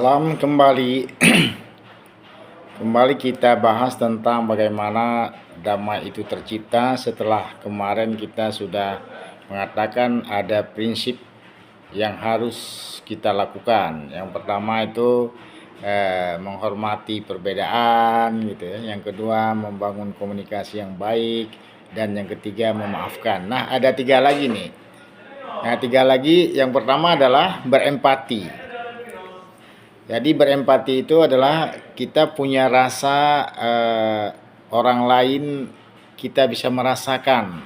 Salam kembali. Kembali kita bahas tentang bagaimana damai itu tercipta setelah kemarin kita sudah mengatakan ada prinsip yang harus kita lakukan. Yang pertama itu menghormati perbedaan gitu ya. Yang kedua membangun komunikasi yang baik, dan yang ketiga memaafkan. Nah, ada tiga lagi nih. Nah, tiga lagi, yang pertama adalah berempati. Jadi berempati itu adalah kita punya rasa orang lain, kita bisa merasakan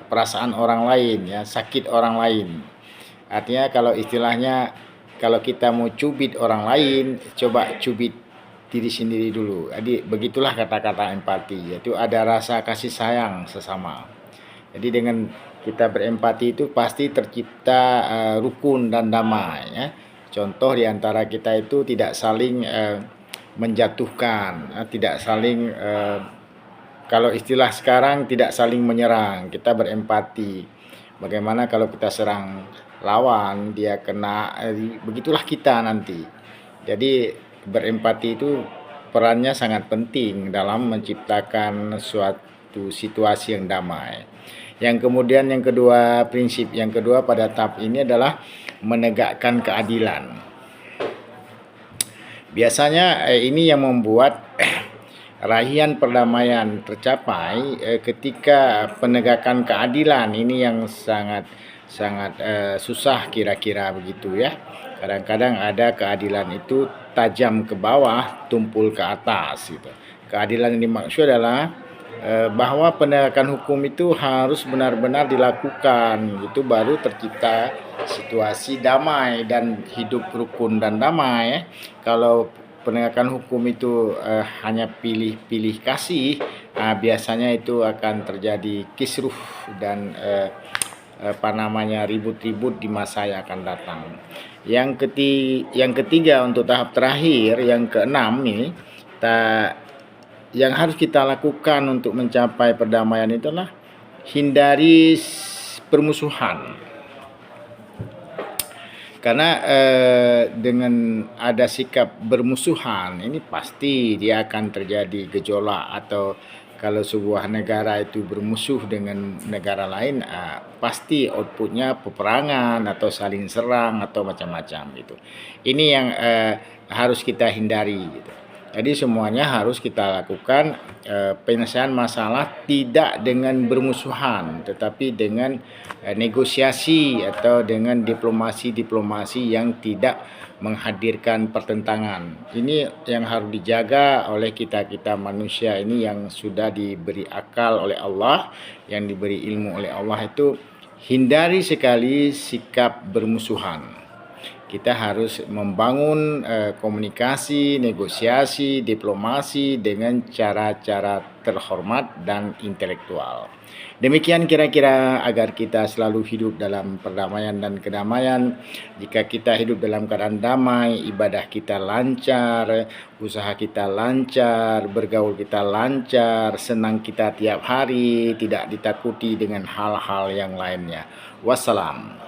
perasaan orang lain ya, sakit orang lain. Artinya kalau istilahnya, kalau kita mau cubit orang lain, coba cubit diri sendiri dulu. Jadi begitulah kata-kata empati, yaitu ada rasa kasih sayang sesama. Jadi dengan kita berempati itu pasti tercipta rukun dan damai ya. Contoh diantara kita itu tidak saling menjatuhkan, tidak saling kalau istilah sekarang tidak saling menyerang. Kita berempati. Bagaimana kalau kita serang lawan, dia kena, begitulah kita nanti. Jadi berempati itu perannya sangat penting dalam menciptakan suatu situasi yang damai. Yang kemudian yang kedua, prinsip yang kedua pada tahap ini adalah menegakkan keadilan. Biasanya ini yang membuat raihan perdamaian tercapai ketika penegakan keadilan ini yang sangat susah kira-kira begitu ya. Kadang-kadang ada keadilan itu tajam ke bawah, tumpul ke atas gitu. Keadilan yang dimaksud adalah bahwa penegakan hukum itu harus benar-benar dilakukan, itu baru tercipta situasi damai dan hidup rukun dan damai ya. Kalau penegakan hukum itu hanya pilih-pilih kasih, biasanya itu akan terjadi kisruh dan ribut-ribut di masa yang akan datang. Yang ketiga untuk tahap terakhir, yang keenam nih, yang harus kita lakukan untuk mencapai perdamaian itu adalah hindari permusuhan. Karena dengan ada sikap bermusuhan ini pasti dia akan terjadi gejolak, atau kalau sebuah negara itu bermusuh dengan negara lain, pasti outputnya peperangan atau saling serang atau macam-macam gitu. Ini yang harus kita hindari gitu. Jadi semuanya harus kita lakukan penyelesaian masalah tidak dengan bermusuhan, tetapi dengan negosiasi atau dengan diplomasi yang tidak menghadirkan pertentangan. Ini yang harus dijaga oleh kita manusia ini yang sudah diberi akal oleh Allah, yang diberi ilmu oleh Allah, itu hindari sekali sikap bermusuhan. Kita harus membangun komunikasi, negosiasi, diplomasi dengan cara-cara terhormat dan intelektual. Demikian kira-kira agar kita selalu hidup dalam perdamaian dan kedamaian. Jika kita hidup dalam keadaan damai, ibadah kita lancar, usaha kita lancar, bergaul kita lancar, senang kita tiap hari, tidak ditakuti dengan hal-hal yang lainnya. Wassalam.